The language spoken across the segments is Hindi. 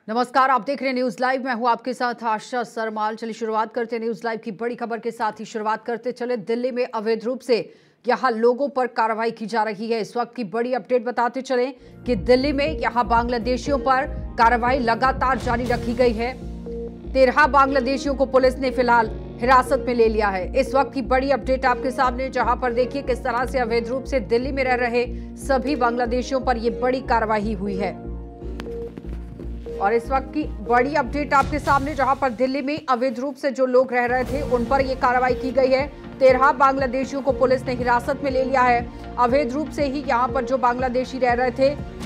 नमस्कार, आप देख रहे हैं न्यूज लाइव। मैं हूं आपके साथ आशा सरमाल। चलिए शुरुआत करते हैं न्यूज लाइव की बड़ी खबर के साथ ही शुरुआत करते चले। दिल्ली में अवैध रूप से यहां लोगों पर कार्रवाई की जा रही है। इस वक्त की बड़ी अपडेट बताते चले कि दिल्ली में यहां बांग्लादेशियों पर कार्रवाई लगातार जारी रखी गई है। 13 बांग्लादेशियों को पुलिस ने फिलहाल हिरासत में ले लिया है। इस वक्त की बड़ी अपडेट आपके सामने, जहां पर देखिए किस तरह से अवैध रूप से दिल्ली में रह रहे सभी बांग्लादेशियों पर यह बड़ी कार्रवाई हुई है। और इस वक्त की बड़ी अपडेट आपके सामने, जहां पर दिल्ली में अवैध रूप से जो लोग रह रहे थे उन पर यह कार्रवाई की गई है। 13 बांग्लादेशियों को पुलिस ने हिरासत में ले लिया है। अवैध रूप से ही यहां पर जो बांग्लादेशी रह रहे थे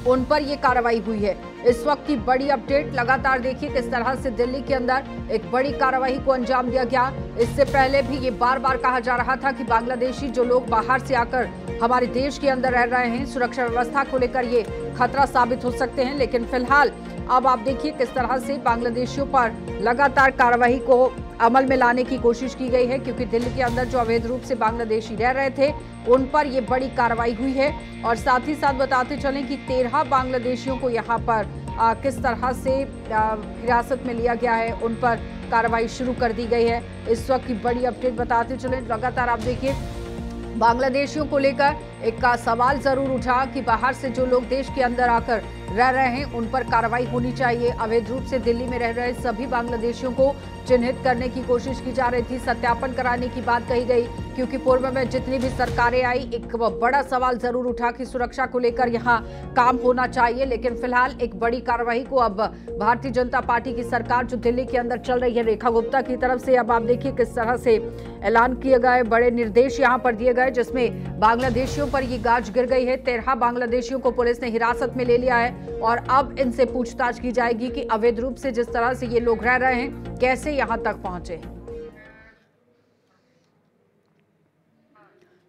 उन पर यह कार्रवाई हुई है। इस वक्त की बड़ी अपडेट, लगातार देखिए किस तरह से दिल्ली के अंदर एक बड़ी कार्रवाई को अंजाम दिया गया। इससे पहले भी ये बार बार कहा जा रहा था कि बांग्लादेशी जो लोग बाहर से आकर हमारे देश के अंदर रह रहे हैं, सुरक्षा व्यवस्था को लेकर ये खतरा साबित हो सकते हैं। लेकिन फिलहाल अब आप देखिए किस तरह से बांग्लादेशियों पर लगातार कार्रवाई को अमल में लाने की कोशिश की गई है, क्योंकि दिल्ली के अंदर जो अवैध रूप से बांग्लादेशी रह रहे थे उन पर यह बड़ी कार्रवाई हुई है। और साथ ही साथ बताते चलें कि 13 बांग्लादेशियों को यहाँ पर किस तरह से हिरासत में लिया गया है, उन पर कार्रवाई शुरू कर दी गई है। इस वक्त की बड़ी अपडेट बताते चलें। लगातार आप देखिए बांग्लादेशियों को लेकर एक सवाल जरूर उठा कि बाहर से जो लोग देश के अंदर आकर रह रहे हैं उन पर कार्रवाई होनी चाहिए। अवैध रूप से दिल्ली में रह रहे सभी बांग्लादेशियों को चिन्हित करने की कोशिश की जा रही थी, सत्यापन कराने की बात कही गई, क्योंकि पूर्व में जितनी भी सरकारें आई एक बड़ा सवाल जरूर उठा कि सुरक्षा को लेकर यहाँ काम होना चाहिए। लेकिन फिलहाल एक बड़ी कार्रवाई को अब भारतीय जनता पार्टी की सरकार जो दिल्ली के अंदर चल रही है, रेखा गुप्ता की तरफ से अब आप देखिए किस तरह से ऐलान किए गए, बड़े निर्देश यहाँ पर दिए गए, जिसमें बांग्लादेशियों पर ये गाज गिर गई है। 13 बांग्लादेशियों को पुलिस ने हिरासत में ले लिया है और अब इनसे पूछताछ की जाएगी कि अवैध रूप से जिस तरह से ये लोग रह रहे हैं कैसे यहां तक पहुंचे।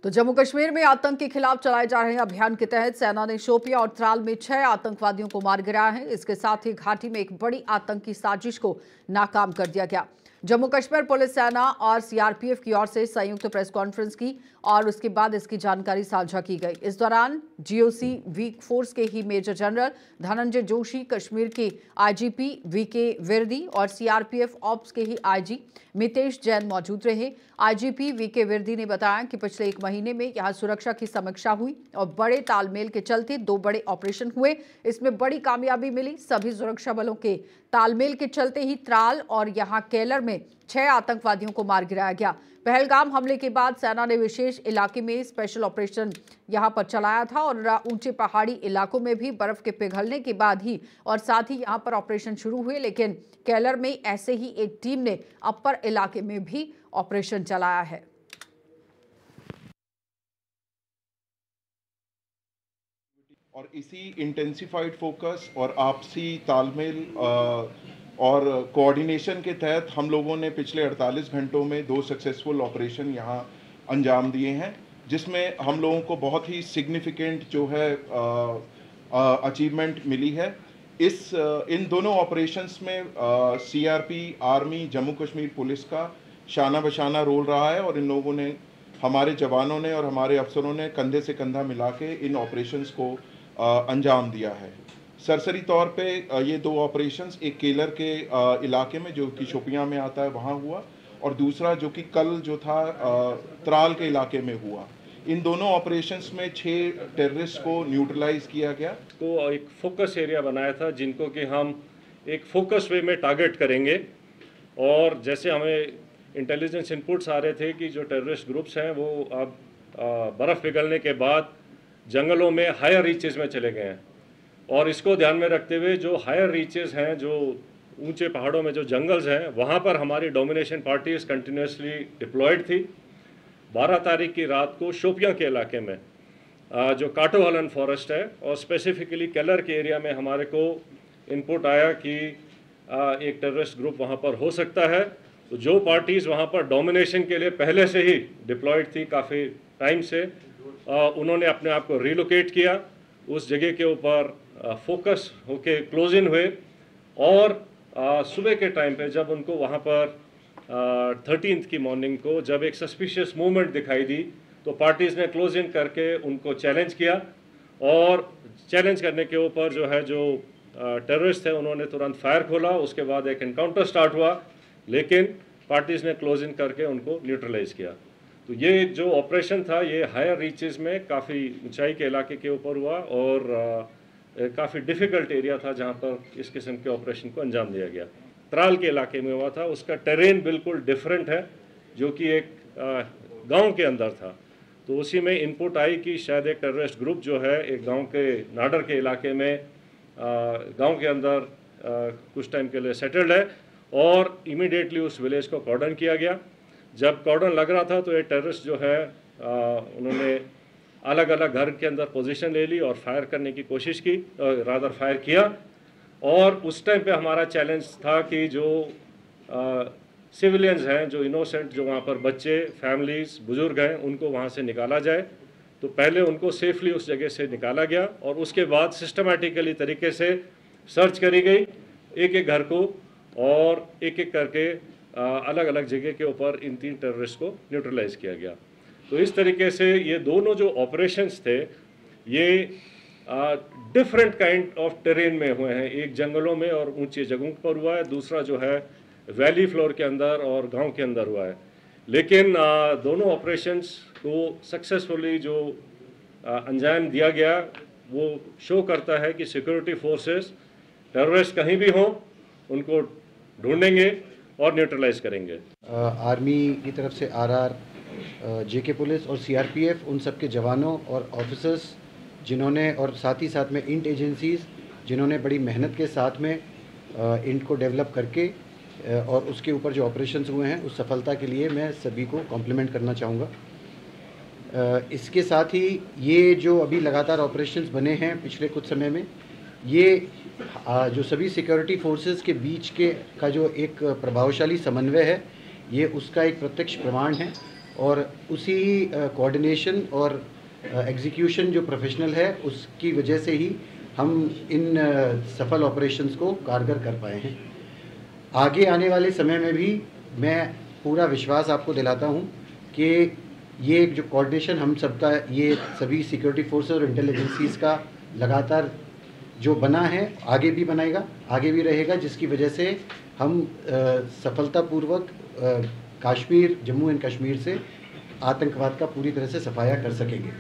तो जम्मू कश्मीर में आतंक के खिलाफ चलाए जा रहे अभियान के तहत सेना ने शोपियां और त्राल में 6 आतंकवादियों को मार गिराया है। इसके साथ ही घाटी में एक बड़ी आतंकी साजिश को नाकाम कर दिया गया। जम्मू कश्मीर पुलिस, सेना और सीआरपीएफ की ओर से संयुक्त प्रेस कॉन्फ्रेंस की और उसके बाद इसकी जानकारी साझा की गई। इस दौरान जीओसी वीक फोर्स के ही मेजर जनरल धनंजय जोशी, कश्मीर के आईजीपी वीके विरदी और सीआरपीएफ ऑप्स के ही आईजी मितेश जैन मौजूद रहे। आईजीपी वीके विरदी ने बताया कि पिछले 1 महीने में यहां सुरक्षा की समीक्षा हुई और बड़े तालमेल के चलते 2 बड़े ऑपरेशन हुए। इसमें बड़ी कामयाबी मिली। सभी सुरक्षा बलों के तालमेल के चलते ही त्राल और यहां केलर में 6 आतंकवादियों को मार गिराया गया। पहलगाम हमले के बाद सेना ने विशेष इलाके में स्पेशल ऑपरेशन यहां पर चलाया था और ऊंचे पहाड़ी इलाकों में भी बर्फ के पिघलने के बाद ही और साथ ही यहां पर ऑपरेशन शुरू हुए। लेकिन केलर में ऐसे ही एक टीम ने अपर इलाके में भी ऑपरेशन चलाया है। और इसी इंटेंसिफाइड फोकस और आपसी तालमेल और कोऑर्डिनेशन के तहत हम लोगों ने पिछले 48 घंटों में 2 सक्सेसफुल ऑपरेशन यहाँ अंजाम दिए हैं, जिसमें हम लोगों को बहुत ही सिग्निफिकेंट जो है अचीवमेंट मिली है। इन दोनों ऑपरेशंस में CRP, army, Jammu Kashmir police का शाना बशाना रोल रहा है और इन लोगों ने, हमारे जवानों ने और हमारे अफसरों ने कंधे से कंधा मिला के इन ऑपरेशंस को अंजाम दिया है। सरसरी तौर पे ये 2 ऑपरेशंस, एक केलर के इलाके में जो कि शोपियां में आता है वहाँ हुआ और दूसरा जो कि कल जो था त्राल के इलाके में हुआ। इन दोनों ऑपरेशंस में 6 टेररिस्ट को न्यूट्रलाइज किया गया। तो एक फोकस एरिया बनाया था जिनको कि हम एक फोकस वे में टारगेट करेंगे। और जैसे हमें इंटेलिजेंस इनपुट्स आ रहे थे कि जो टेररिस्ट ग्रुप्स हैं वो अब बर्फ़ पिघलने के बाद जंगलों में हायर रीचेस में चले गए हैं, और इसको ध्यान में रखते हुए जो हायर रीचेस हैं, जो ऊंचे पहाड़ों में जो जंगल्स हैं, वहाँ पर हमारी डोमिनेशन पार्टीज कंटिन्यूसली डिप्लॉयड थी। 12 तारीख की रात को शोपियां के इलाके में जो काटोहलन फॉरेस्ट है और स्पेसिफिकली केलर के एरिया में हमारे को इनपुट आया कि एक टेररिस्ट ग्रुप वहाँ पर हो सकता है। तो जो पार्टीज़ वहाँ पर डोमिनेशन के लिए पहले से ही डिप्लॉयड थी काफ़ी टाइम से, उन्होंने अपने आप को रिलोकेट किया, उस जगह के ऊपर फोकस होके क्लोज इन हुए। और सुबह के टाइम पे जब उनको वहाँ पर 13th की मॉर्निंग को जब एक सस्पिशियस मूवमेंट दिखाई दी तो पार्टीज़ ने क्लोज इन करके उनको चैलेंज किया, और चैलेंज करने के ऊपर जो है जो टेररिस्ट थे उन्होंने तुरंत फायर खोला, उसके बाद एक एनकाउंटर स्टार्ट हुआ, लेकिन पार्टीज़ ने क्लोज इन करके उनको न्यूट्रलाइज किया। तो ये जो ऑपरेशन था ये हायर रीचेस में काफ़ी ऊंचाई के इलाके के ऊपर हुआ और काफ़ी डिफ़िकल्ट एरिया था जहाँ पर इस किस्म के ऑपरेशन को अंजाम दिया गया। त्राल के इलाके में हुआ था, उसका टेरेन बिल्कुल डिफरेंट है, जो कि एक गांव के अंदर था। तो उसी में इनपुट आई कि शायद एक टेररिस्ट ग्रुप जो है एक गांव के नाडर के इलाके में गांव के अंदर कुछ टाइम के लिए सेटल्ड है और इमीडिएटली उस विलेज को कॉर्डन किया गया। जब कॉर्डन लग रहा था तो ये टेररिस्ट जो है उन्होंने अलग अलग घर के अंदर पोजीशन ले ली और फायर करने की कोशिश की, रादर फायर किया। और उस टाइम पे हमारा चैलेंज था कि जो सिविलियंस हैं, जो इनोसेंट, जो वहाँ पर बच्चे, फैमिलीज, बुजुर्ग हैं, उनको वहाँ से निकाला जाए। तो पहले उनको सेफली उस जगह से निकाला गया और उसके बाद सिस्टमेटिकली तरीके से सर्च करी गई एक एक घर को और एक एक करके अलग अलग जगह के ऊपर इन 3 टेररिस्ट को न्यूट्रलाइज किया गया। तो इस तरीके से ये दोनों जो ऑपरेशंस थे ये डिफरेंट काइंड ऑफ टेरेन में हुए हैं। एक जंगलों में और ऊंची जगहों पर हुआ है, दूसरा जो है वैली फ्लोर के अंदर और गांव के अंदर हुआ है। लेकिन दोनों ऑपरेशंस को सक्सेसफुली जो अंजाम दिया गया वो शो करता है कि सिक्योरिटी फोर्सेस टेररिस्ट कहीं भी हों उनको ढूंढेंगे और न्यूट्रलाइज करेंगे। आर्मी की तरफ से आरआर, जेके पुलिस और सीआरपीएफ, उन सब के जवानों और ऑफिसर्स जिन्होंने, और साथ ही साथ में इंट एजेंसीज़ जिन्होंने बड़ी मेहनत के साथ में इंट को डेवलप करके और उसके ऊपर जो ऑपरेशंस हुए हैं उस सफलता के लिए मैं सभी को कॉम्प्लीमेंट करना चाहूँगा। इसके साथ ही ये जो अभी लगातार ऑपरेशंस बने हैं पिछले कुछ समय में, ये जो सभी सिक्योरिटी फोर्सेस के बीच के का जो एक प्रभावशाली समन्वय है, ये उसका एक प्रत्यक्ष प्रमाण है। और उसी कोऑर्डिनेशन और एग्जीक्यूशन जो प्रोफेशनल है उसकी वजह से ही हम इन सफल ऑपरेशंस को कारगर कर पाए हैं। आगे आने वाले समय में भी मैं पूरा विश्वास आपको दिलाता हूं कि ये जो कोऑर्डिनेशन हम सबका, ये सभी सिक्योरिटी फोर्सेस और इंटेलिजेंसीज का लगातार जो बना है आगे भी बनाएगा, आगे भी रहेगा, जिसकी वजह से हम सफलतापूर्वक कश्मीर, जम्मू एंड कश्मीर से आतंकवाद का पूरी तरह से सफाया कर सकेंगे।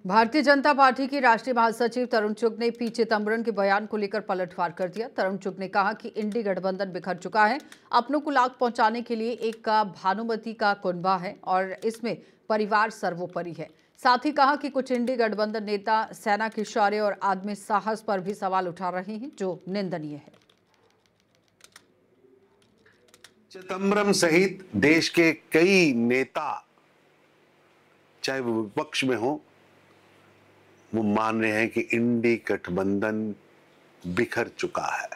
भारतीय जनता पार्टी के राष्ट्रीय महासचिव तरुण चुग ने पी चिदंबरम के बयान को लेकर पलटवार कर दिया। तरुण चुग ने कहा कि इंडी गठबंधन बिखर चुका है, अपनों को लाभ पहुंचाने के लिए एक का भानुमति का कुनबा है और इसमें परिवार सर्वोपरि है। साथ ही कहा कि कुछ इंडी गठबंधन नेता सेना के शौर्य और आदमी साहस पर भी सवाल उठा रहे हैं, जो निंदनीय है। चिदंबरम सहित देश के कई नेता, चाहे वो विपक्ष में हो, वो मान रहे हैं कि इंडी गठबंधन बिखर चुका है,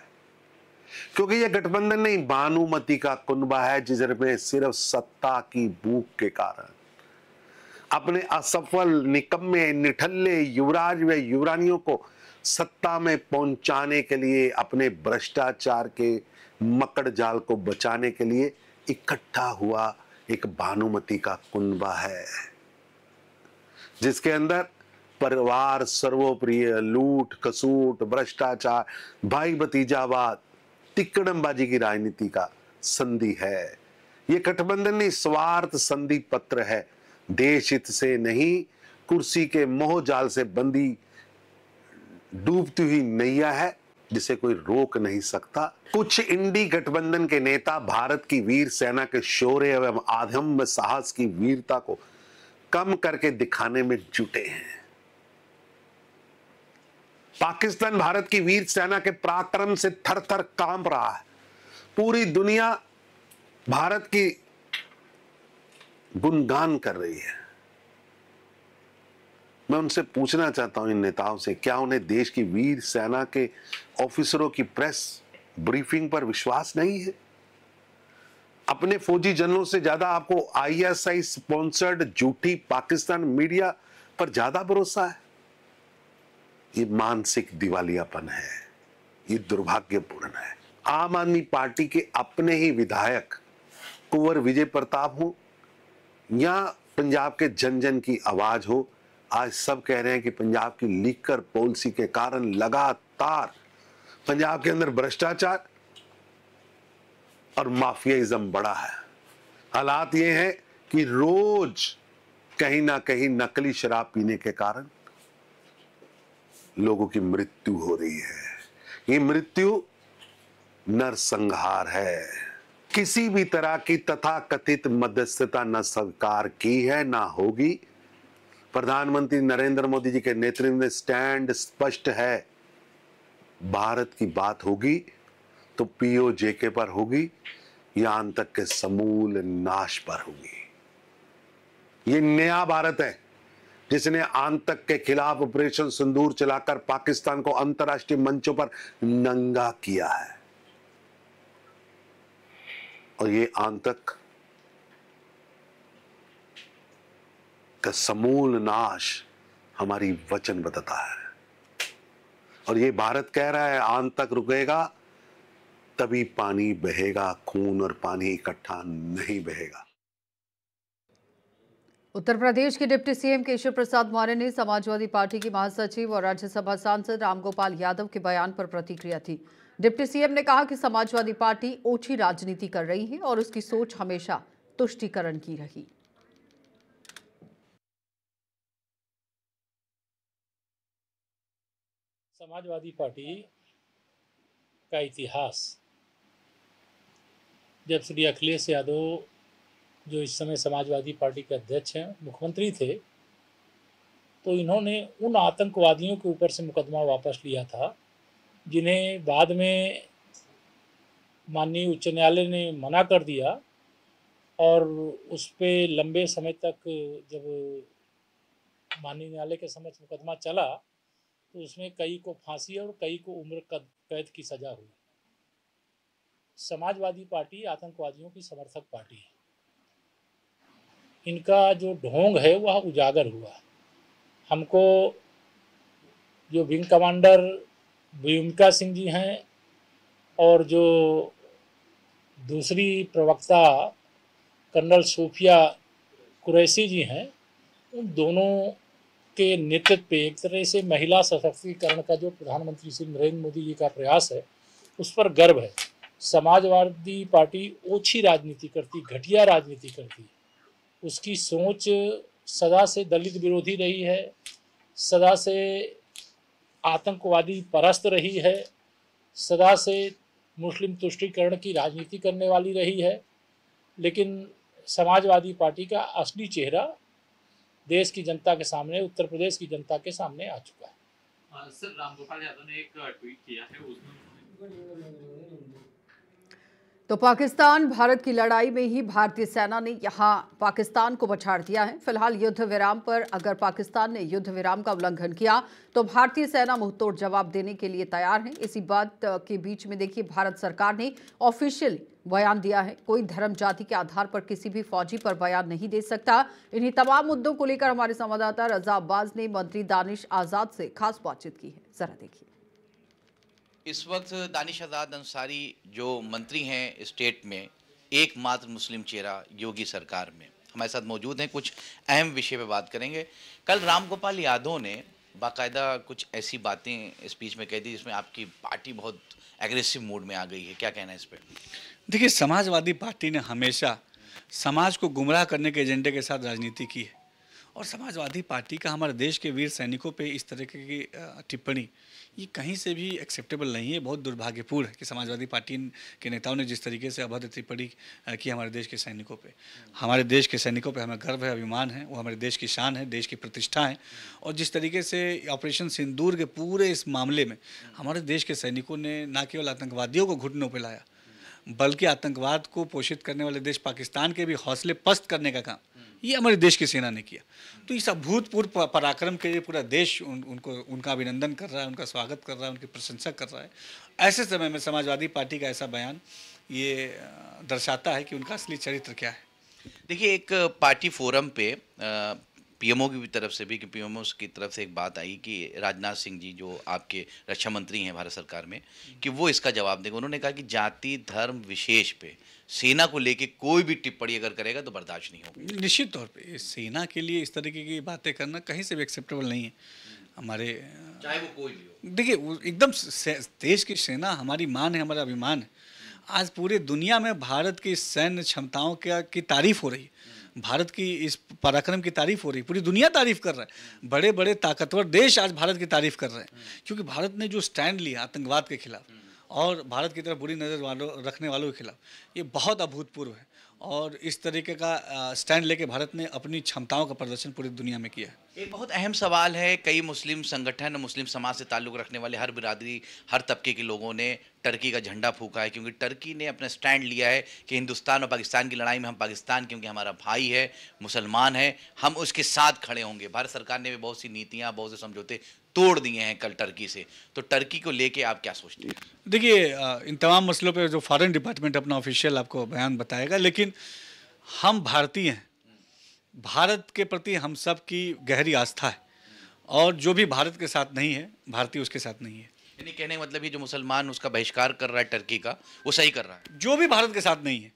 क्योंकि यह गठबंधन नहीं, भानुमति का कुनबा है, जिसमें सिर्फ सत्ता की भूख के कारण अपने असफल, निकम्मे, निठल्ले युवराज व युवरानियों को सत्ता में पहुंचाने के लिए, अपने भ्रष्टाचार के मकड़ जाल को बचाने के लिए इकट्ठा हुआ एक भानुमति का कुनबा है, जिसके अंदर परिवार सर्वोप्रिय, लूट खसूट, भ्रष्टाचार, भाई भतीजावाद, तिकड़मबाजी की राजनीति का संधि है। ये गठबंधन नहीं, स्वार्थ संधि पत्र है। देश हित से नहीं, कुर्सी के मोह जाल से बंधी डूबती हुई नैया है, जिसे कोई रोक नहीं सकता। कुछ इंडी गठबंधन के नेता भारत की वीर सेना के शौर्य एवं आदम्य साहस की वीरता को कम करके दिखाने में जुटे हैं। पाकिस्तान भारत की वीर सेना के पराक्रम से थर थर कांप रहा है। पूरी दुनिया भारत की गुणगान कर रही है। मैं उनसे पूछना चाहता हूं, इन नेताओं से, क्या उन्हें देश की वीर सेना के ऑफिसरों की प्रेस ब्रीफिंग पर विश्वास नहीं है? अपने फौजी जनरलों से ज्यादा आपको आईएसआई स्पॉन्सर्ड झूठी पाकिस्तान मीडिया पर ज्यादा भरोसा है? ये मानसिक दिवालियापन है, ये दुर्भाग्यपूर्ण है। आम आदमी पार्टी के अपने ही विधायक कुंवर विजय प्रताप हो या पंजाब के जन जन की आवाज हो, आज सब कह रहे हैं कि पंजाब की लीकर पॉलिसी के कारण लगातार पंजाब के अंदर भ्रष्टाचार और माफियाइज्म बढ़ा है। हालात ये हैं कि रोज कहीं ना कहीं नकली शराब पीने के कारण लोगों की मृत्यु हो रही है। ये मृत्यु नरसंहार है। किसी भी तरह की तथाकथित मध्यस्थता न सरकार की है ना होगी। प्रधानमंत्री नरेंद्र मोदी जी के नेतृत्व में स्टैंड स्पष्ट है। भारत की बात होगी तो पीओजेके पर होगी, यहां तक के समूल नाश पर होगी। ये नया भारत है जिसने आतंक के खिलाफ ऑपरेशन सिंदूर चलाकर पाकिस्तान को अंतर्राष्ट्रीय मंचों पर नंगा किया है। और ये आतंक का समूल नाश हमारी वचनबद्धता है। और ये भारत कह रहा है आतंक रुकेगा तभी पानी बहेगा, खून और पानी इकट्ठा नहीं बहेगा। उत्तर प्रदेश के डिप्टी सीएम केशव प्रसाद मौर्य ने समाजवादी पार्टी की महासचिव और राज्यसभा सांसद रामगोपाल यादव के बयान पर प्रतिक्रिया दी। डिप्टी सीएम ने कहा कि समाजवादी पार्टी ओछी राजनीति कर रही है और उसकी सोच हमेशा तुष्टीकरण की रही। समाजवादी पार्टी का इतिहास, जब श्री अखिलेश यादव जो इस समय समाजवादी पार्टी के अध्यक्ष हैं, मुख्यमंत्री थे, तो इन्होंने उन आतंकवादियों के ऊपर से मुकदमा वापस लिया था जिन्हें बाद में माननीय उच्च न्यायालय ने मना कर दिया। और उस पे लंबे समय तक जब माननीय न्यायालय के समक्ष मुकदमा चला तो उसमें कई को फांसी और कई को उम्र कैद की सजा हुई। समाजवादी पार्टी आतंकवादियों की समर्थक पार्टी है। इनका जो ढोंग है वह उजागर हुआ। हमको जो विंग कमांडर भूमिका सिंह जी हैं और जो दूसरी प्रवक्ता कर्नल सूफिया कुरैशी जी हैं, उन दोनों के नेतृत्व पे एक तरह से महिला सशक्तिकरण का जो प्रधानमंत्री श्री नरेंद्र मोदी जी का प्रयास है उस पर गर्व है। समाजवादी पार्टी ओछी राजनीति करती, घटिया राजनीति करती। उसकी सोच सदा से दलित विरोधी रही है, सदा से आतंकवादी परस्त रही है, सदा से मुस्लिम तुष्टीकरण की राजनीति करने वाली रही है। लेकिन समाजवादी पार्टी का असली चेहरा देश की जनता के सामने, उत्तर प्रदेश की जनता के सामने आ चुका है। सर, रामगोपाल यादव ने एक ट्वीट किया है, उसमें तो पाकिस्तान भारत की लड़ाई में ही भारतीय सेना ने यहां पाकिस्तान को पछाड़ दिया है। फिलहाल युद्ध विराम पर अगर पाकिस्तान ने युद्ध विराम का उल्लंघन किया तो भारतीय सेना मुंहतोड़ जवाब देने के लिए तैयार है। इसी बात के बीच में देखिए, भारत सरकार ने ऑफिशियल बयान दिया है। कोई धर्म जाति के आधार पर किसी भी फौजी पर बयान नहीं दे सकता। इन्हीं तमाम मुद्दों को लेकर हमारे संवाददाता रजा अब्बास ने मंत्री दानिश आजाद से खास बातचीत की है। जरा देखिए। इस वक्त दानिश आजाद अंसारी जो मंत्री हैं स्टेट में, एकमात्र मुस्लिम चेहरा योगी सरकार में, हमारे साथ मौजूद हैं। कुछ अहम विषय पे बात करेंगे। कल रामगोपाल यादव ने बाकायदा कुछ ऐसी बातें स्पीच में कह दी जिसमें आपकी पार्टी बहुत एग्रेसिव मूड में आ गई है, क्या कहना है इस पर? देखिए, समाजवादी पार्टी ने हमेशा समाज को गुमराह करने के एजेंडे के साथ राजनीति की है और समाजवादी पार्टी का हमारे देश के वीर सैनिकों पे इस तरह की टिप्पणी ये कहीं से भी एक्सेप्टेबल नहीं है। बहुत दुर्भाग्यपूर्ण है कि समाजवादी पार्टी के नेताओं ने जिस तरीके से अभद्र टिप्पणी की हमारे देश के सैनिकों पे। हमारे देश के सैनिकों पे हमें गर्व है, अभिमान है, वो हमारे देश की शान है, देश की प्रतिष्ठा है। और जिस तरीके से ऑपरेशन सिंदूर के पूरे इस मामले में हमारे देश के सैनिकों ने न केवल आतंकवादियों को घुटनों पर लाया बल्कि आतंकवाद को पोषित करने वाले देश पाकिस्तान के भी हौसले पस्त करने का काम ये हमारे देश की सेना ने किया। तो इस अभूतपूर्व पराक्रम के लिए पूरा देश उनका अभिनंदन कर रहा है, उनका स्वागत कर रहा है, उनकी प्रशंसा कर रहा है। ऐसे समय में समाजवादी पार्टी का ऐसा बयान ये दर्शाता है कि उनका असली चरित्र क्या है। देखिए, एक पार्टी फोरम पे पीएमओ की तरफ से भी, कि पीएमओ की तरफ से एक बात आई कि राजनाथ सिंह जी जो आपके रक्षा मंत्री हैं भारत सरकार में, कि वो इसका जवाब देंगे। उन्होंने कहा कि जाति धर्म विशेष पे सेना को लेके कोई भी टिप्पणी अगर करेगा तो बर्दाश्त नहीं होगी। निश्चित तौर पे सेना के लिए इस तरीके की बातें करना कहीं से भी एक्सेप्टेबल नहीं है। हमारे चाहे वो कोई भी हो, देखिए एकदम देश की सेना हमारी मान है, हमारा अभिमान है। आज पूरे दुनिया में भारत की सैन्य क्षमताओं की तारीफ हो रही है, भारत की इस पराक्रम की तारीफ हो रही है, पूरी दुनिया तारीफ कर रहा है। बड़े बड़े ताकतवर देश आज भारत की तारीफ कर रहे हैं, क्योंकि भारत ने जो स्टैंड लिया आतंकवाद के खिलाफ और भारत की तरफ बुरी नज़र रखने वालों के खिलाफ, ये बहुत अभूतपूर्व है। और इस तरीके का स्टैंड लेके भारत ने अपनी क्षमताओं का प्रदर्शन पूरी दुनिया में किया है। एक बहुत अहम सवाल है, कई मुस्लिम संगठन, मुस्लिम समाज से ताल्लुक़ रखने वाले हर बिरादरी, हर तबके के लोगों ने टर्की का झंडा फूंका है, क्योंकि टर्की ने अपना स्टैंड लिया है कि हिंदुस्तान और पाकिस्तान की लड़ाई में हम पाकिस्तान, क्योंकि हमारा भाई है, मुसलमान है, हम उसके साथ खड़े होंगे। भारत सरकार ने भी बहुत सी नीतियाँ, बहुत से समझौते तोड़ दिए हैं कल टर्की से। तो टर्की को लेके आप क्या सोचते हैं? देखिए इन तमाम मसलों पे जो फॉरेन डिपार्टमेंट अपना ऑफिशियल आपको बयान बताएगा, लेकिन हम भारतीय हैं, भारत के प्रति हम सब की गहरी आस्था है, और जो भी भारत के साथ नहीं है, भारतीय उसके साथ नहीं है। यानी कहने का मतलब ये जो मुसलमान उसका बहिष्कार कर रहा है टर्की का, वो सही कर रहा है। जो भी भारत के साथ नहीं है,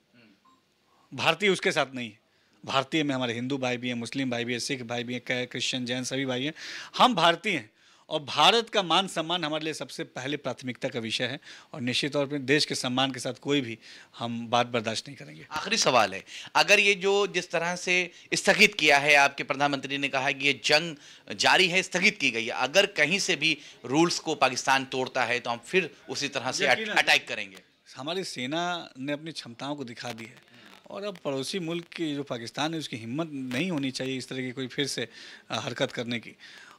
भारतीय उसके साथ नहीं है। भारतीय में हमारे हिंदू भाई भी हैं, मुस्लिम भाई भी हैं, सिख भाई भी हैं, क्रिश्चियन जैन सभी भाई हैं। हम भारतीय हैं और भारत का मान सम्मान हमारे लिए सबसे पहले प्राथमिकता का विषय है, और निश्चित तौर पर देश के सम्मान के साथ कोई भी हम बात बर्दाश्त नहीं करेंगे। आखिरी सवाल है, अगर ये जो जिस तरह से स्थगित किया है, आपके प्रधानमंत्री ने कहा है कि ये जंग जारी है, स्थगित की गई है, अगर कहीं से भी रूल्स को पाकिस्तान तोड़ता है तो हम फिर उसी तरह से अटैक करेंगे। हमारी सेना ने अपनी क्षमताओं को दिखा दी है, और अब पड़ोसी मुल्क की जो पाकिस्तान है उसकी हिम्मत नहीं होनी चाहिए इस तरह की कोई फिर से हरकत करने की।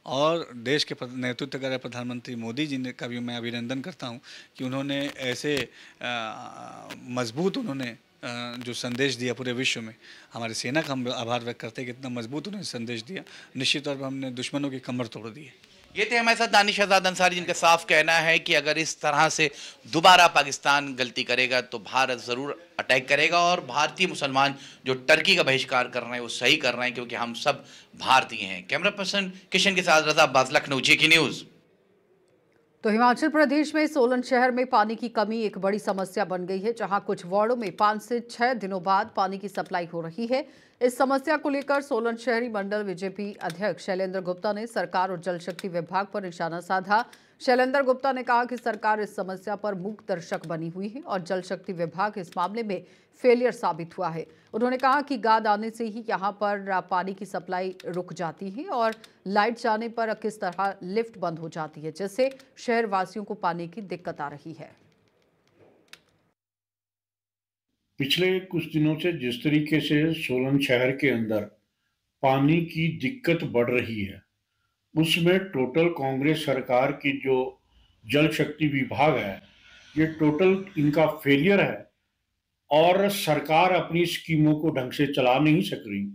और देश के नेतृत्व कर रहे प्रधानमंत्री मोदी जी ने का भी मैं अभिनंदन करता हूं कि उन्होंने ऐसे मजबूत उन्होंने जो संदेश दिया पूरे विश्व में। हमारी सेना का हम आभार व्यक्त करते हैं कि इतना मजबूत उन्होंने संदेश दिया। निश्चित तौर पर हमने दुश्मनों की कमर तोड़ दी है। ये थे हमारे साथ दानिश आज़ाद अंसारी, जिनका साफ कहना है कि अगर इस तरह से दोबारा पाकिस्तान गलती करेगा तो भारत ज़रूर अटैक करेगा, और भारतीय मुसलमान जो टर्की का बहिष्कार कर रहे हैं वो सही कर रहे हैं, क्योंकि हम सब भारतीय हैं। कैमरा पर्सन किशन के साथ रजा अब्बास, लखनऊ, जेके न्यूज़। तो हिमाचल प्रदेश में सोलन शहर में पानी की कमी एक बड़ी समस्या बन गई है, जहां कुछ वार्डों में 5 से 6 दिनों बाद पानी की सप्लाई हो रही है। इस समस्या को लेकर सोलन शहरी मंडल बीजेपी अध्यक्ष शैलेंद्र गुप्ता ने सरकार और जल शक्ति विभाग पर निशाना साधा। शैलेंद्र गुप्ता ने कहा कि सरकार इस समस्या पर मूक दर्शक बनी हुई है और जल शक्ति विभाग इस मामले में फेलियर साबित हुआ है। उन्होंने कहा कि गाद आने से ही यहां पर पानी की सप्लाई रुक जाती है और लाइट जाने पर किस तरह लिफ्ट बंद हो जाती है, जिससे शहर वासियों को पानी की दिक्कत आ रही है। पिछले कुछ दिनों से जिस तरीके से सोलन शहर के अंदर पानी की दिक्कत बढ़ रही है, उसमें टोटल कांग्रेस सरकार की जो जल शक्ति विभाग है, ये टोटल इनका फेलियर है, और सरकार अपनी स्कीमों को ढंग से चला नहीं सक रही।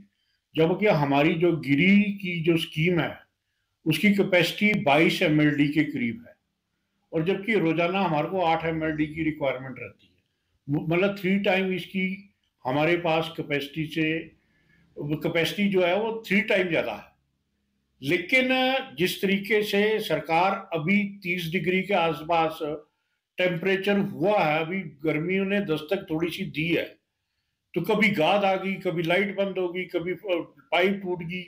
जबकि हमारी जो गिरी की जो स्कीम है उसकी कैपेसिटी 22 MLD के करीब है, और जबकि रोजाना हमारे को 8 MLD की रिक्वायरमेंट रहती है। मतलब 3 टाइम इसकी हमारे पास कैपेसिटी जो है वो 3 टाइम ज़्यादा है। लेकिन जिस तरीके से सरकार अभी 30 डिग्री के आसपास टेम्परेचर हुआ है, अभी गर्मियों ने दस्तक थोड़ी सी दी है, तो कभी गाद आ गई, कभी लाइट बंद होगी, कभी पाइप टूट गई।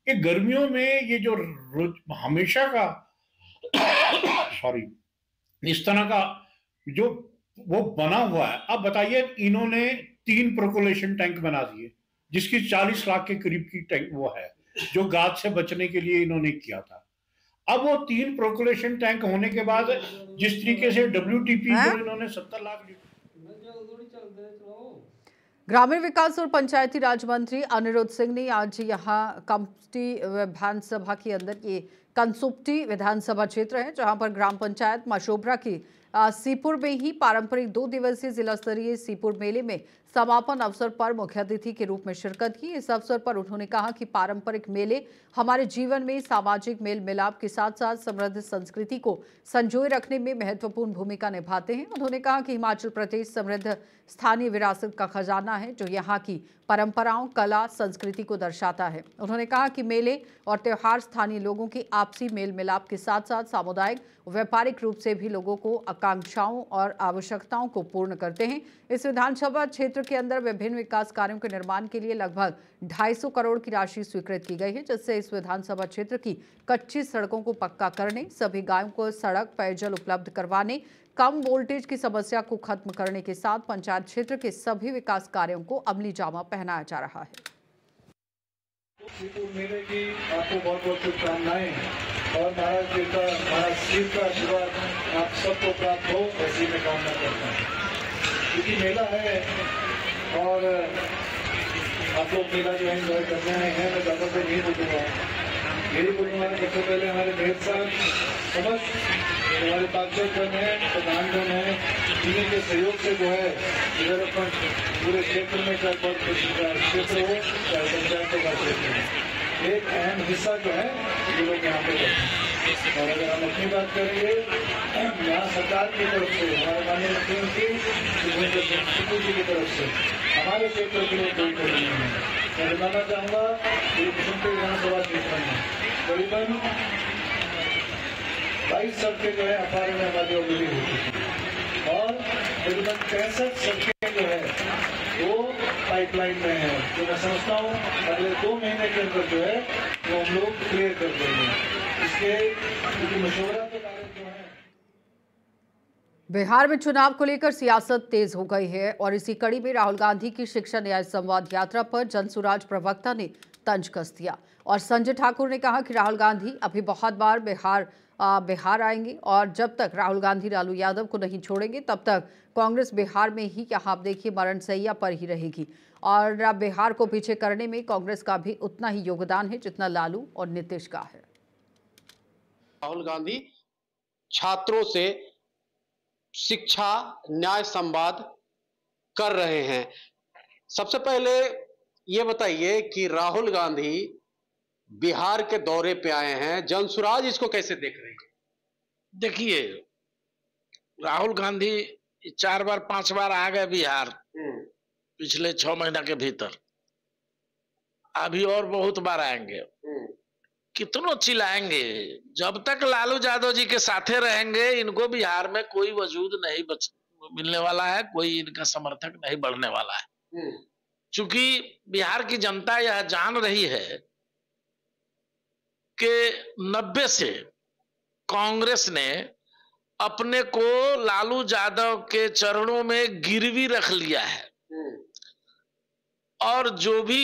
ये गर्मियों में ये जो हमेशा का इस तरह का जो वो बना हुआ है। अब बताइए, इन्होंने 3 परकोलेशन टैंक बना दिए, जिसकी 40 लाख के करीब की टैंक वो है, जो गाद से बचने के लिए इन्होंने किया था। अब वो 3 परकोलेशन टैंक होने के बाद जिस तरीके से WTP जो इन्होंने 70 लाख। ग्रामीण विकास और पंचायती राज मंत्री अनिरुद्ध सिंह ने आज यहाँ कामटी विधानसभा के अंदर ये कंसुप्टी विधानसभा क्षेत्र है, जहां पर ग्राम पंचायत माशोबरा की सीपुर में ही पारंपरिक 2 दिवसीय जिला स्तरीय सीपुर मेले में समापन अवसर पर मुख्य अतिथि के रूप में शिरकत की। इस अवसर पर उन्होंने कहा कि पारंपरिक मेले हमारे जीवन में सामाजिक मेल मिलाप के साथ साथ समृद्ध संस्कृति को संजोए रखने में महत्वपूर्ण भूमिका निभाते हैं। उन्होंने कहा कि हिमाचल प्रदेश समृद्ध स्थानीय विरासत का खजाना है, जो यहाँ की परंपराओं, कला, संस्कृति को दर्शाता है। उन्होंने कहा कि मेले और त्योहार स्थानीय लोगों की आपसी मेल मिलाप के साथ साथ सामुदायिक व्यापारिक रूप से भी लोगों को आकांक्षाओं और आवश्यकताओं को पूर्ण करते हैं। इस विधानसभा क्षेत्र के अंदर विभिन्न विकास कार्यों के निर्माण के लिए लगभग 250 करोड़ की राशि स्वीकृत की गई है, जिससे इस विधानसभा क्षेत्र की कच्ची सड़कों को पक्का करने, सभी गांवों को सड़क, पेयजल उपलब्ध करवाने, कम वोल्टेज की समस्या को खत्म करने के साथ पंचायत क्षेत्र के सभी विकास कार्यों को अमली जामा पहनाया जा रहा है। सीपुर मेले की आपको बहुत बहुत शुभकामनाएं और महाराज जी का, महाराज शिव का आशीर्वाद आप सबको प्राप्त हो, ऐसी मैं कामना करता हूँ। क्योंकि मेला है और आप लोग मेला जो है एंजॉय करने आए हैं, मैं ज़्यादा से नहीं बोलूँगा। यही बोलूँगा सबसे पहले हमारे मेयर साहब समझ हमारे पार्षदगण हैं, प्रधानगण हैं, इन्हीं के सहयोग से जो है इधर अपन पूरे क्षेत्र में चाहे क्षेत्र हो चाहे पंचायतों का क्षेत्र हो, एक अहम हिस्सा जो है ये लोग यहाँ पे करते हैं। और अगर हम अपनी बात करेंगे यहाँ सरकार की तरफ से, हमारे माननीय मुख्यमंत्री जी की तरफ से हमारे क्षेत्र के लिए कोई कमी नहीं है। मैं बताना चाहूँगा कि कुसुमपुर विधानसभा क्षेत्र में करीबन 22 सड़कें जो है अखाड़े में हमारी ऑलरेडी हो चुकी है और करीबन 65 सड़कें जो है वो पाइपलाइन में है, जो मैं समझता हूँ अगले 2 महीने के अंदर जो है वो हम लोग क्लियर कर देंगे। इसके क्योंकि मशवरा के बारे में जो है बिहार में चुनाव को लेकर सियासत तेज हो गई है और इसी कड़ी में राहुल गांधी की शिक्षा न्याय संवाद यात्रा पर जनसुराज प्रवक्ता ने तंज कस दिया और संजय ठाकुर ने कहा कि राहुल गांधी अभी बहुत बार बिहार आएंगे और जब तक राहुल गांधी लालू यादव को नहीं छोड़ेंगे तब तक कांग्रेस बिहार में ही, यहाँ आप देखिए, मरणसैया पर ही रहेगी और बिहार को पीछे करने में कांग्रेस का भी उतना ही योगदान है जितना लालू और नीतीश का है। राहुल गांधी छात्रों से शिक्षा न्याय संवाद कर रहे हैं। सबसे पहले ये बताइए कि राहुल गांधी बिहार के दौरे पे आए हैं, जनसुराज इसको कैसे देख रहे हैं? देखिए, राहुल गांधी 4 बार 5 बार आ गए बिहार पिछले 6 महीना के भीतर, अभी और बहुत बार आएंगे। कितनों चिल्लाएंगे, जब तक लालू यादव जी के साथे रहेंगे इनको बिहार में कोई वजूद नहीं मिलने वाला है, कोई इनका समर्थक नहीं बढ़ने वाला है। चूंकि बिहार की जनता यह जान रही है कि 90 से कांग्रेस ने अपने को लालू यादव के चरणों में गिरवी रख लिया है और जो भी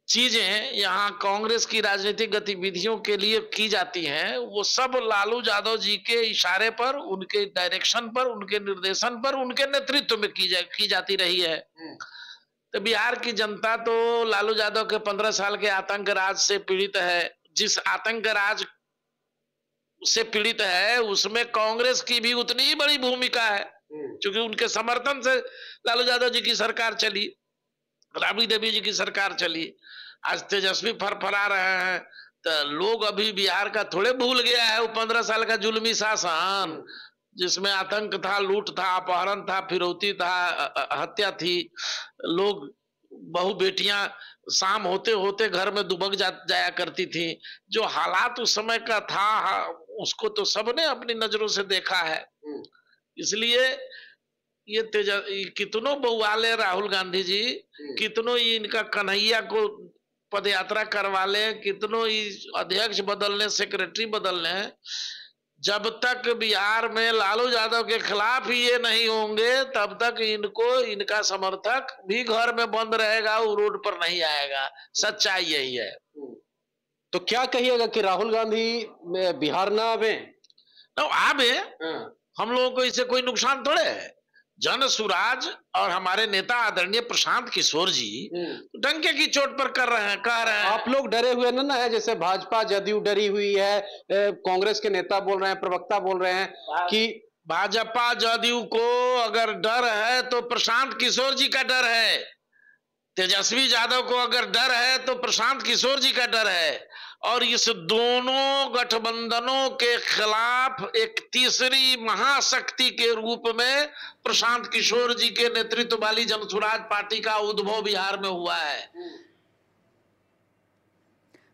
चीजें यहाँ कांग्रेस की राजनीतिक गतिविधियों के लिए की जाती हैं वो सब लालू यादव जी के इशारे पर, उनके डायरेक्शन पर, उनके निर्देशन पर, उनके नेतृत्व में की जाती रही है। तो बिहार की जनता तो लालू यादव के 15 साल के आतंक राज से पीड़ित है। जिस आतंक राज से पीड़ित है उसमें कांग्रेस की भी उतनी ही बड़ी भूमिका है, क्योंकि उनके समर्थन से लालू यादव जी की सरकार चली, राबड़ी देवी जी की सरकार चली। आज तेजस्वी फरफरा रहे हैं तो लोग अभी बिहार का थोड़े भूल गया है वो 15 साल का जुल्मी शासन, जिसमें आतंक था, लूट था, अपहरण था, फिरौती था, हत्या थी, लोग बहु बेटियां शाम होते होते घर में दुबक जाया करती थी। जो हालात उस समय का था उसको तो सबने अपनी नजरों से देखा है। इसलिए ये कितनों बउआले राहुल गांधी जी, कितनों ही इनका कन्हैया को पदयात्रा करवा ले, कितनों ही अध्यक्ष बदल ले, सेक्रेटरी बदल ले, जब तक बिहार में लालू यादव के खिलाफ ही ये नहीं होंगे तब तक इनका समर्थक भी घर में बंद रहेगा, वो रोड पर नहीं आएगा। सच्चाई यही है। तो क्या कहिएगा कि राहुल गांधी बिहार ना आवे? आवे, हम लोगों को इससे कोई नुकसान थोड़े है। जन सुराज और हमारे नेता आदरणीय प्रशांत किशोर जी डंके की चोट पर कह रहे हैं। आप लोग डरे हुए ना है, जैसे भाजपा जदयू डरी हुई है, कांग्रेस के नेता बोल रहे हैं, प्रवक्ता बोल रहे हैं कि भाजपा जदयू को अगर डर है तो प्रशांत किशोर जी का डर है, तेजस्वी यादव को अगर डर है तो प्रशांत किशोर जी का डर है, और इस दोनों गठबंधनों के खिलाफ एक तीसरी महाशक्ति के रूप में प्रशांत किशोर जी के नेतृत्व वाली जनसुराज पार्टी का उद्भव बिहार में हुआ है।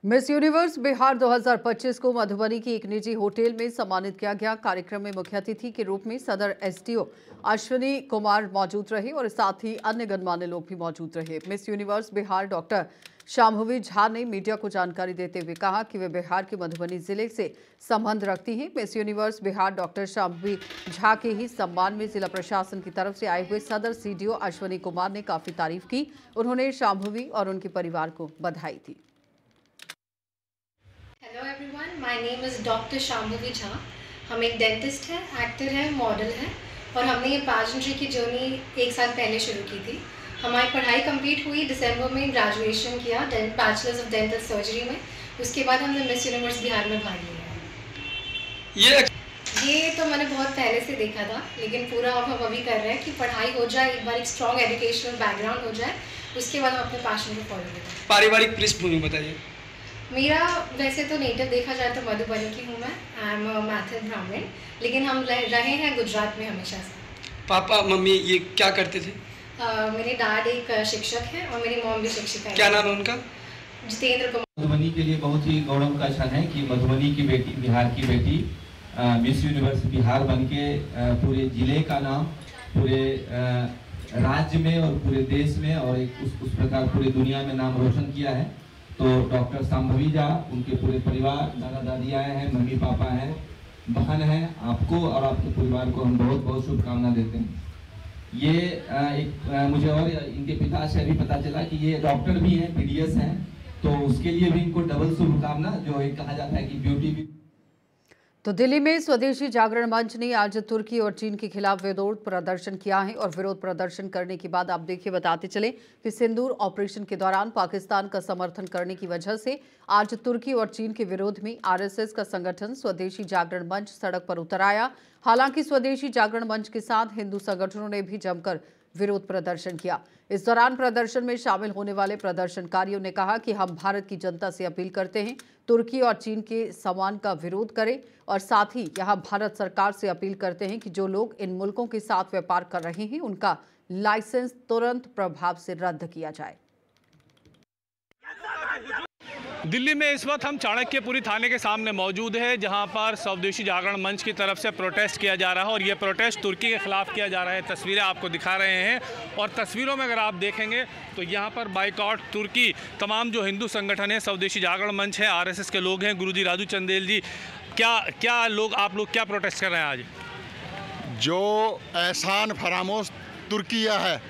मिस यूनिवर्स बिहार 2025 को मधुबनी की एक निजी होटल में सम्मानित किया गया। कार्यक्रम में मुख्य अतिथि के रूप में सदर एसडीओ अश्विनी कुमार मौजूद रहे और साथ ही अन्य गणमान्य लोग भी मौजूद रहे। Miss universe Bihar doctor Shambhavi Jha ने मीडिया को जानकारी देते हुए कहा कि वे बिहार के मधुबनी जिले से संबंध रखती हैं। Miss universe Bihar doctor Shambhavi Jha के ही सम्मान में जिला प्रशासन की तरफ से आए हुए सदर सीडीओ अश्विनी कुमार ने काफी तारीफ की। उन्होंने शांभवी और उनके परिवार को बधाई दी। Hello everyone, my name is doctor Shambhavi Jha. हम एक डेंटिस्ट हैं, एक्टर हैं, मॉडल हैं और हमने ये पेजेंट्री की जर्नी 1 साल पहले शुरू की थी। हमारी पढ़ाई कंप्लीट हुई दिसंबर में, ग्रेजुएशन किया बैचलर्स ऑफ डेंटल सर्जरी में। उसके बाद हमने मिस यूनिवर्स बिहार में भाग लिया। ये तो मैंने बहुत पहले से देखा था, लेकिन पूरा अब हम अभी कर रहे हैं कि पढ़ाई हो जाए, एक बार एक स्ट्रॉन्ग एजुकेशनल बैकग्राउंड हो जाए, उसके बाद हम अपने पैशन को फॉलो करें। पारिवारिक पृष्ठभूमि बताइए। मेरा वैसे तो नेटिव देखा जाए तो मधुबनी की हूँ मैं, आई एम मैथिल ब्राह्मण, लेकिन हम रहे हैं गुजरात में हमेशा से। पापा मम्मी ये क्या करते थे? मेरे डैड एक शिक्षक हैं और मेरी मॉम भी शिक्षिका है। क्या नाम है उनका? जितेंद्र कुमार। मधुबनी के लिए बहुत ही गौरव का क्षण है कि मधुबनी की बेटी, बिहार की बेटी मिस यूनिवर्स बिहार बनके पूरे जिले का नाम पूरे राज्य में और पूरे देश में और एक उस प्रकार पूरी दुनिया में नाम रोशन किया है। तो डॉक्टर शांभवी झा, उनके पूरे परिवार, दादा दादी आए हैं, मम्मी पापा हैं, बहन है, आपको और आपके परिवार को हम बहुत बहुत शुभकामना देते हैं। ये मुझे और इनके पिता से अभी पता चला कि ये डॉक्टर भी हैं, पीडीएस हैं, तो उसके लिए भी इनको डबल शुभकामना। जो एक कहा जाता है कि ब्यूटी भी। तो दिल्ली में स्वदेशी जागरण मंच ने आज तुर्की और चीन के खिलाफ विरोध प्रदर्शन किया है और विरोध प्रदर्शन करने के बाद आप देखिए बताते चले कि सिंदूर ऑपरेशन के दौरान पाकिस्तान का समर्थन करने की वजह से आज तुर्की और चीन के विरोध में आरएसएस का संगठन स्वदेशी जागरण मंच सड़क पर उतर आया। हालांकि स्वदेशी जागरण मंच के साथ हिंदू संगठनों ने भी जमकर विरोध प्रदर्शन किया। इस दौरान प्रदर्शन में शामिल होने वाले प्रदर्शनकारियों ने कहा कि हम भारत की जनता से अपील करते हैं तुर्की और चीन के सामान का विरोध करें और साथ ही यहां भारत सरकार से अपील करते हैं कि जो लोग इन मुल्कों के साथ व्यापार कर रहे हैं उनका लाइसेंस तुरंत प्रभाव से रद्द किया जाए। दिल्ली में इस वक्त हम चाणक्यपुरी थाने के सामने मौजूद है, जहां पर स्वदेशी जागरण मंच की तरफ से प्रोटेस्ट किया जा रहा है और ये प्रोटेस्ट तुर्की के खिलाफ किया जा रहा है। तस्वीरें आपको दिखा रहे हैं और तस्वीरों में अगर आप देखेंगे तो यहाँ पर बाइकआउट तुर्की तमाम जो हिंदू संगठन है, स्वदेशी जागरण मंच है, आरएसएस के लोग हैं, गुरुजी राजू चंदेल जी, आप लोग क्या प्रोटेस्ट कर रहे हैं आज? जो एहसान फरामोश तुर्किया है,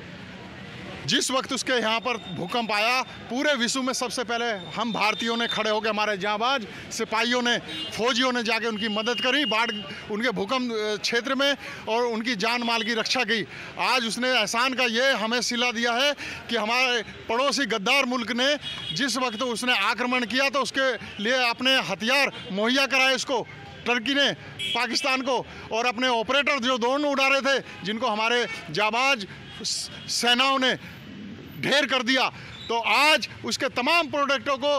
जिस वक्त उसके यहाँ पर भूकंप आया पूरे विश्व में सबसे पहले हम भारतीयों ने खड़े होकर, हमारे जांबाज सिपाहियों ने, फौजियों ने जाके उनकी मदद करी बाढ़ उनके भूकंप क्षेत्र में और उनकी जान माल की रक्षा की। आज उसने एहसान का ये हमें सिला दिया है कि हमारे पड़ोसी गद्दार मुल्क ने जिस वक्त उसने आक्रमण किया तो उसके लिए अपने हथियार मुहैया कराए उसको, टर्की ने पाकिस्तान को, और अपने ऑपरेटर जो ड्रोन उड़ा रहे थे जिनको हमारे जाबाज सेनाओं ने ढेर कर दिया। तो आज उसके तमाम प्रोडक्टों को,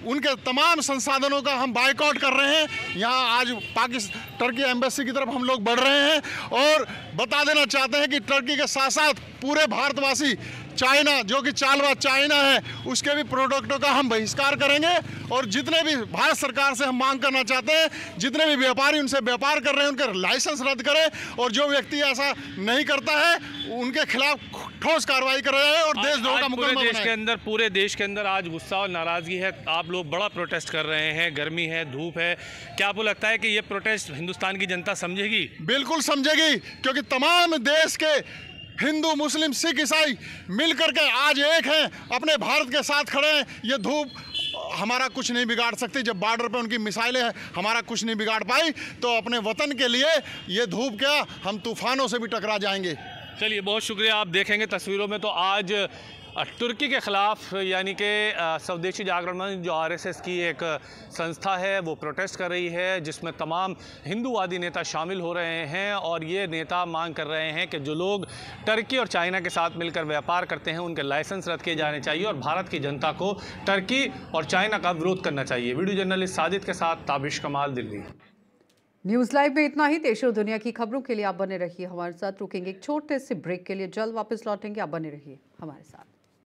उनके तमाम संसाधनों का हम बाइकआउट कर रहे हैं। यहाँ आज टर्की एम्बेसी की तरफ हम लोग बढ़ रहे हैं और बता देना चाहते हैं कि टर्की के साथ साथ पूरे भारतवासी, चाइना जो कि चालबाज चाइना है, उसके भी प्रोडक्टों का हम बहिष्कार करेंगे और जितने भी भारत सरकार से हम मांग करना चाहते हैं, जितने भी व्यापारी उनसे व्यापार कर रहे हैं उनके लाइसेंस रद्द करें और जो व्यक्ति ऐसा नहीं करता है उनके खिलाफ ठोस कार्रवाई कर रहे हैं और देशद्रोह का मुकदमा बनाएं। पूरे देश के अंदर आज गुस्सा और नाराजगी है, आप लोग बड़ा प्रोटेस्ट कर रहे हैं, गर्मी है, धूप है, क्या आपको लगता है कि ये प्रोटेस्ट हिंदुस्तान की जनता समझेगी? बिल्कुल समझेगी, क्योंकि तमाम देश के हिंदू, मुस्लिम, सिख, ईसाई मिलकर के आज एक हैं, अपने भारत के साथ खड़े हैं। ये धूप हमारा कुछ नहीं बिगाड़ सकती। जब बॉर्डर पे उनकी मिसाइलें हैं हमारा कुछ नहीं बिगाड़ पाई, तो अपने वतन के लिए ये धूप क्या, हम तूफानों से भी टकरा जाएंगे। चलिए, बहुत शुक्रिया। आप देखेंगे तस्वीरों में तो आज तुर्की के ख़िलाफ़ यानी कि स्वदेशी जागरण मंच जो आरएसएस की एक संस्था है वो प्रोटेस्ट कर रही है, जिसमें तमाम हिंदूवादी नेता शामिल हो रहे हैं और ये नेता मांग कर रहे हैं कि जो लोग टर्की और चाइना के साथ मिलकर व्यापार करते हैं उनके लाइसेंस रद्द किए जाने चाहिए और भारत की जनता को टर्की और चाइना का विरोध करना चाहिए। वीडियो जर्नलिस्ट साजिद के साथ ताबिश कमाल, दिल्ली। न्यूज़ लाइव में इतना ही। देश और दुनिया की खबरों के लिए आप बने रहिए हमारे साथ। रुकेंगे एक छोटे से ब्रेक के लिए, जल्द वापस लौटेंगे। आप बने रहिए हमारे साथ।